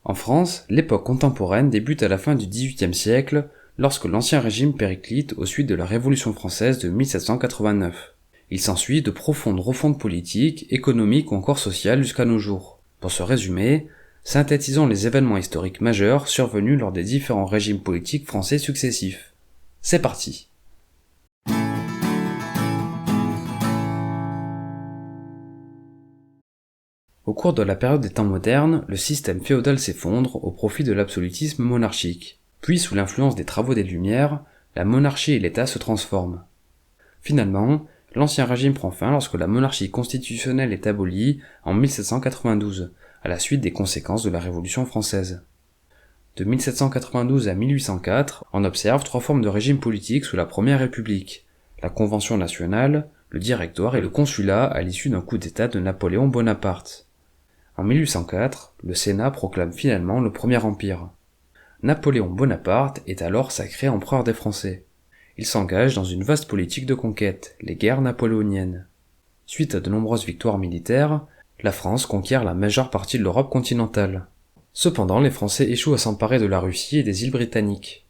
En France, l'époque contemporaine débute à la fin du XVIIIe siècle, lorsque l'Ancien Régime périclite aux suites de la Révolution française de 1789. Il s'ensuit de profondes refontes politiques, économiques ou encore sociales jusqu'à nos jours. Pour ce résumé, synthétisons les événements historiques majeurs survenus lors des différents régimes politiques français successifs. C'est parti! Au cours de la période des temps modernes, le système féodal s'effondre au profit de l'absolutisme monarchique. Puis, sous l'influence des travaux des Lumières, la monarchie et l'État se transforment. Finalement, l'Ancien Régime prend fin lorsque la monarchie constitutionnelle est abolie en 1792, à la suite des conséquences de la Révolution française. De 1792 à 1804, on observe trois formes de régime politique sous la Première République: la Convention nationale, le Directoire et le Consulat à l'issue d'un coup d'État de Napoléon Bonaparte. En 1804, le Sénat proclame finalement le Premier Empire. Napoléon Bonaparte est alors sacré empereur des Français. Il s'engage dans une vaste politique de conquête, les guerres napoléoniennes. Suite à de nombreuses victoires militaires, la France conquiert la majeure partie de l'Europe continentale. Cependant, les Français échouent à s'emparer de la Russie et des îles britanniques.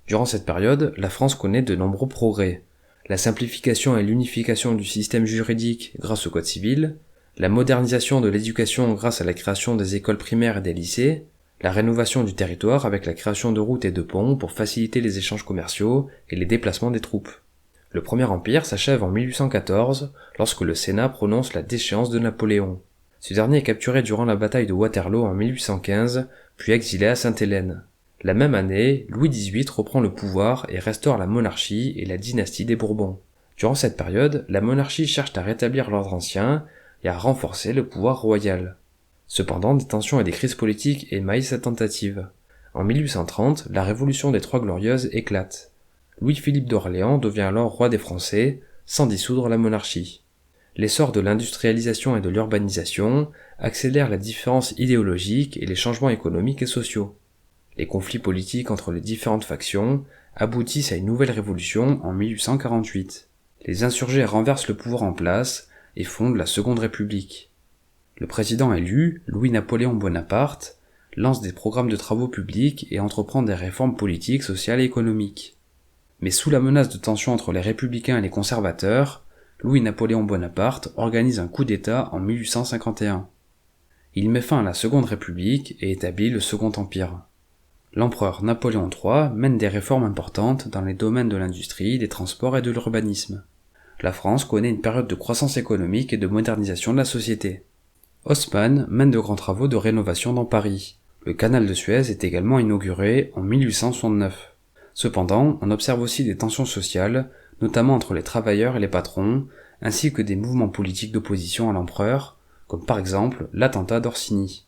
Durant cette période, la France connaît de nombreux progrès. La simplification et l'unification du système juridique grâce au Code civil, la modernisation de l'éducation grâce à la création des écoles primaires et des lycées, la rénovation du territoire avec la création de routes et de ponts pour faciliter les échanges commerciaux et les déplacements des troupes. Le Premier Empire s'achève en 1814 lorsque le Sénat prononce la déchéance de Napoléon. Ce dernier est capturé durant la bataille de Waterloo en 1815, puis exilé à Sainte-Hélène. La même année, Louis XVIII reprend le pouvoir et restaure la monarchie et la dynastie des Bourbons. Durant cette période, la monarchie cherche à rétablir l'ordre ancien et à renforcer le pouvoir royal. Cependant, des tensions et des crises politiques émaillent cette tentative. En 1830, la Révolution des Trois Glorieuses éclate. Louis-Philippe d'Orléans devient alors roi des Français, sans dissoudre la monarchie. L'essor de l'industrialisation et de l'urbanisation accélère la différence idéologique et les changements économiques et sociaux. Les conflits politiques entre les différentes factions aboutissent à une nouvelle révolution en 1848. Les insurgés renversent le pouvoir en place et fondent la Seconde République. Le président élu, Louis-Napoléon Bonaparte, lance des programmes de travaux publics et entreprend des réformes politiques, sociales et économiques. Mais sous la menace de tensions entre les républicains et les conservateurs, Louis-Napoléon Bonaparte organise un coup d'État en 1851. Il met fin à la Seconde République et établit le Second Empire. L'empereur Napoléon III mène des réformes importantes dans les domaines de l'industrie, des transports et de l'urbanisme. La France connaît une période de croissance économique et de modernisation de la société. Haussmann mène de grands travaux de rénovation dans Paris. Le canal de Suez est également inauguré en 1869. Cependant, on observe aussi des tensions sociales, notamment entre les travailleurs et les patrons, ainsi que des mouvements politiques d'opposition à l'empereur, comme par exemple l'attentat d'Orsini.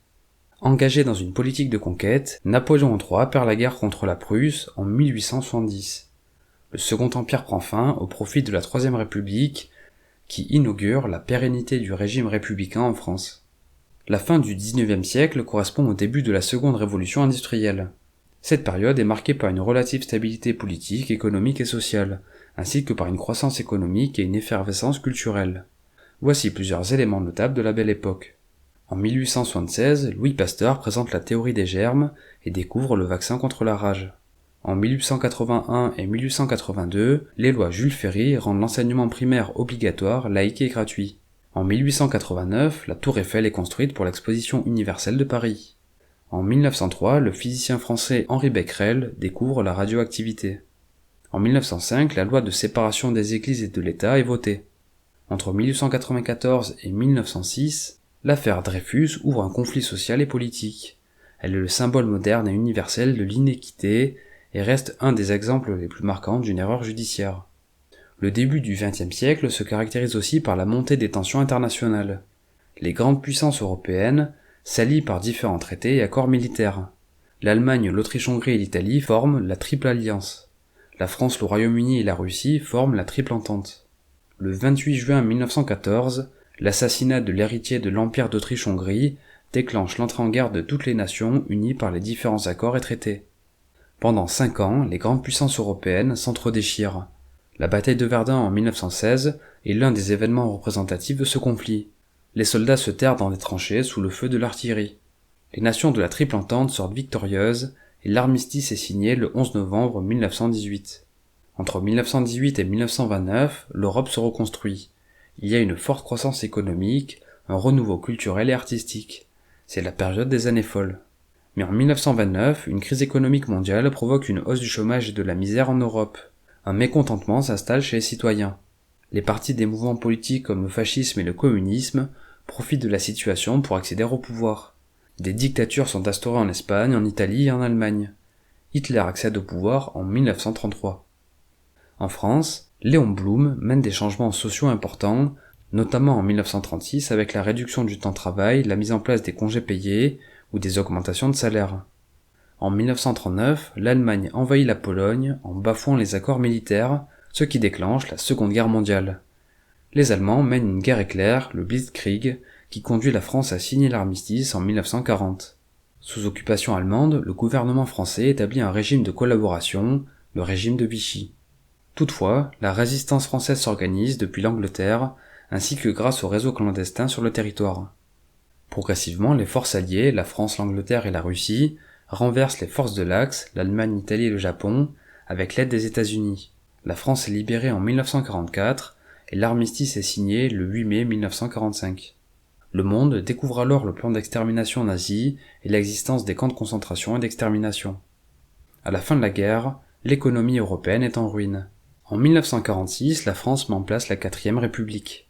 Engagé dans une politique de conquête, Napoléon III perd la guerre contre la Prusse en 1870. Le Second Empire prend fin au profit de la Troisième République, qui inaugure la pérennité du régime républicain en France. La fin du XIXe siècle correspond au début de la Seconde Révolution industrielle. Cette période est marquée par une relative stabilité politique, économique et sociale, ainsi que par une croissance économique et une effervescence culturelle. Voici plusieurs éléments notables de la Belle Époque. En 1876, Louis Pasteur présente la théorie des germes et découvre le vaccin contre la rage. En 1881 et 1882, les lois Jules Ferry rendent l'enseignement primaire obligatoire, laïque et gratuit. En 1889, la Tour Eiffel est construite pour l'Exposition universelle de Paris. En 1903, le physicien français Henri Becquerel découvre la radioactivité. En 1905, la loi de séparation des églises et de l'État est votée. Entre 1894 et 1906, l'affaire Dreyfus ouvre un conflit social et politique. Elle est le symbole moderne et universel de l'inéquité et reste un des exemples les plus marquants d'une erreur judiciaire. Le début du XXe siècle se caractérise aussi par la montée des tensions internationales. Les grandes puissances européennes s'allient par différents traités et accords militaires. L'Allemagne, l'Autriche-Hongrie et l'Italie forment la Triple Alliance. La France, le Royaume-Uni et la Russie forment la Triple Entente. Le 28 juin 1914, l'assassinat de l'héritier de l'Empire d'Autriche-Hongrie déclenche l'entrée en guerre de toutes les nations unies par les différents accords et traités. Pendant 5 ans, les grandes puissances européennes s'entre-déchirent. La bataille de Verdun en 1916 est l'un des événements représentatifs de ce conflit. Les soldats se terrent dans des tranchées sous le feu de l'artillerie. Les nations de la Triple Entente sortent victorieuses et l'armistice est signé le 11 novembre 1918. Entre 1918 et 1929, l'Europe se reconstruit. Il y a une forte croissance économique, un renouveau culturel et artistique. C'est la période des années folles. Mais en 1929, une crise économique mondiale provoque une hausse du chômage et de la misère en Europe. Un mécontentement s'installe chez les citoyens. Les partis des mouvements politiques comme le fascisme et le communisme profitent de la situation pour accéder au pouvoir. Des dictatures sont instaurées en Espagne, en Italie et en Allemagne. Hitler accède au pouvoir en 1933. En France, Léon Blum mène des changements sociaux importants, notamment en 1936 avec la réduction du temps de travail, la mise en place des congés payés ou des augmentations de salaire. En 1939, l'Allemagne envahit la Pologne en bafouant les accords militaires, ce qui déclenche la Seconde Guerre mondiale. Les Allemands mènent une guerre éclair, le Blitzkrieg, qui conduit la France à signer l'armistice en 1940. Sous occupation allemande, le gouvernement français établit un régime de collaboration, le régime de Vichy. Toutefois, la résistance française s'organise depuis l'Angleterre, ainsi que grâce au réseau clandestin sur le territoire. Progressivement, les forces alliées, la France, l'Angleterre et la Russie, renversent les forces de l'Axe, l'Allemagne, l'Italie et le Japon, avec l'aide des États-Unis. La France est libérée en 1944 et l'armistice est signé le 8 mai 1945. Le monde découvre alors le plan d'extermination nazi et l'existence des camps de concentration et d'extermination. À la fin de la guerre, l'économie européenne est en ruine. En 1946, la France met en place la 4e République.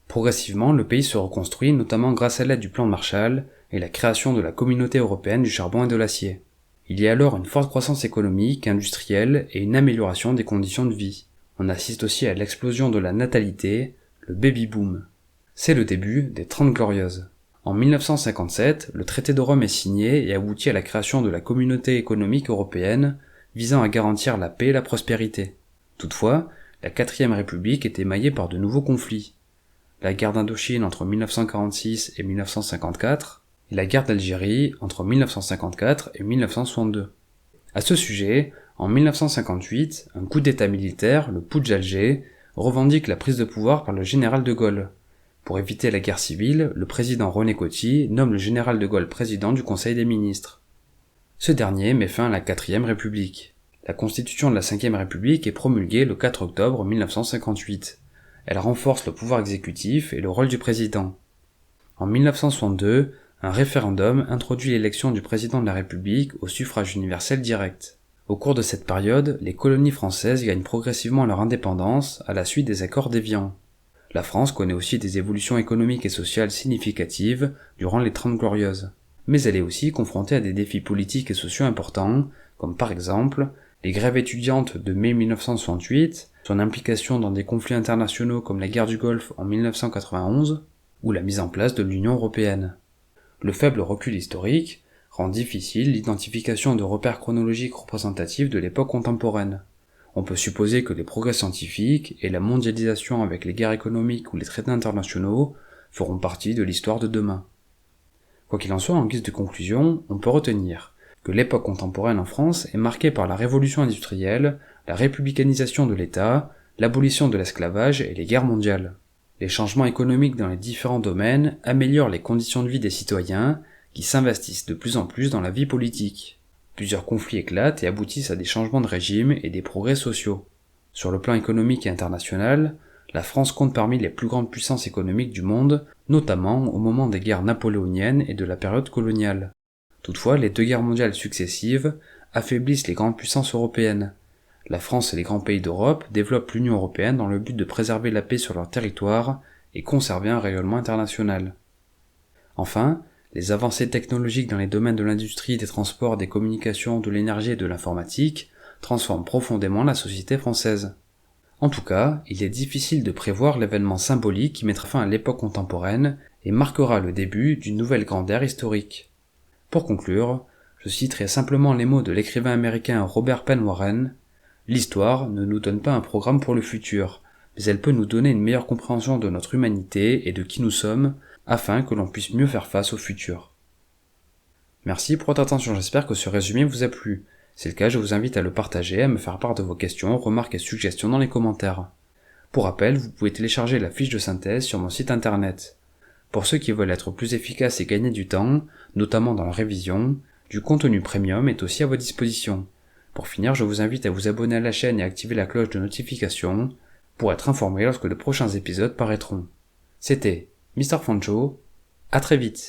Progressivement, le pays se reconstruit notamment grâce à l'aide du plan Marshall et la création de la Communauté européenne du charbon et de l'acier. Il y a alors une forte croissance économique, industrielle et une amélioration des conditions de vie. On assiste aussi à l'explosion de la natalité, le baby-boom. C'est le début des 30 Glorieuses. En 1957, le traité de Rome est signé et aboutit à la création de la Communauté économique européenne visant à garantir la paix et la prospérité. Toutefois, la 4e République est émaillée par de nouveaux conflits. La guerre d'Indochine entre 1946 et 1954, et la guerre d'Algérie entre 1954 et 1962. À ce sujet, en 1958, un coup d'état militaire, le putsch d'Alger, revendique la prise de pouvoir par le général de Gaulle. Pour éviter la guerre civile, le président René Coty nomme le général de Gaulle président du Conseil des ministres. Ce dernier met fin à la 4e République. La constitution de la 5e République est promulguée le 4 octobre 1958. Elle renforce le pouvoir exécutif et le rôle du président. En 1962, un référendum introduit l'élection du président de la République au suffrage universel direct. Au cours de cette période, les colonies françaises gagnent progressivement leur indépendance à la suite des accords d'Évian. La France connaît aussi des évolutions économiques et sociales significatives durant les 30 Glorieuses. Mais elle est aussi confrontée à des défis politiques et sociaux importants, comme par exemple les grèves étudiantes de mai 1968, son implication dans des conflits internationaux comme la guerre du Golfe en 1991, ou la mise en place de l'Union européenne. Le faible recul historique rend difficile l'identification de repères chronologiques représentatifs de l'époque contemporaine. On peut supposer que les progrès scientifiques et la mondialisation avec les guerres économiques ou les traités internationaux feront partie de l'histoire de demain. Quoi qu'il en soit, en guise de conclusion, on peut retenir que l'époque contemporaine en France est marquée par la révolution industrielle, la républicanisation de l'État, l'abolition de l'esclavage et les guerres mondiales. Les changements économiques dans les différents domaines améliorent les conditions de vie des citoyens qui s'investissent de plus en plus dans la vie politique. Plusieurs conflits éclatent et aboutissent à des changements de régime et des progrès sociaux. Sur le plan économique et international, la France compte parmi les plus grandes puissances économiques du monde, notamment au moment des guerres napoléoniennes et de la période coloniale. Toutefois, les 2 guerres mondiales successives affaiblissent les grandes puissances européennes. La France et les grands pays d'Europe développent l'Union européenne dans le but de préserver la paix sur leur territoire et conserver un rayonnement international. Enfin, les avancées technologiques dans les domaines de l'industrie, des transports, des communications, de l'énergie et de l'informatique transforment profondément la société française. En tout cas, il est difficile de prévoir l'événement symbolique qui mettra fin à l'époque contemporaine et marquera le début d'une nouvelle grande ère historique. Pour conclure, je citerai simplement les mots de l'écrivain américain Robert Penn Warren. L'histoire ne nous donne pas un programme pour le futur, mais elle peut nous donner une meilleure compréhension de notre humanité et de qui nous sommes, afin que l'on puisse mieux faire face au futur. Merci pour votre attention, j'espère que ce résumé vous a plu. Si c'est le cas, je vous invite à le partager, à me faire part de vos questions, remarques et suggestions dans les commentaires. Pour rappel, vous pouvez télécharger la fiche de synthèse sur mon site internet. Pour ceux qui veulent être plus efficaces et gagner du temps, notamment dans la révision, du contenu premium est aussi à votre disposition. Pour finir, je vous invite à vous abonner à la chaîne et à activer la cloche de notification pour être informé lorsque de prochains épisodes paraîtront. C'était Mr. Fancho, à très vite.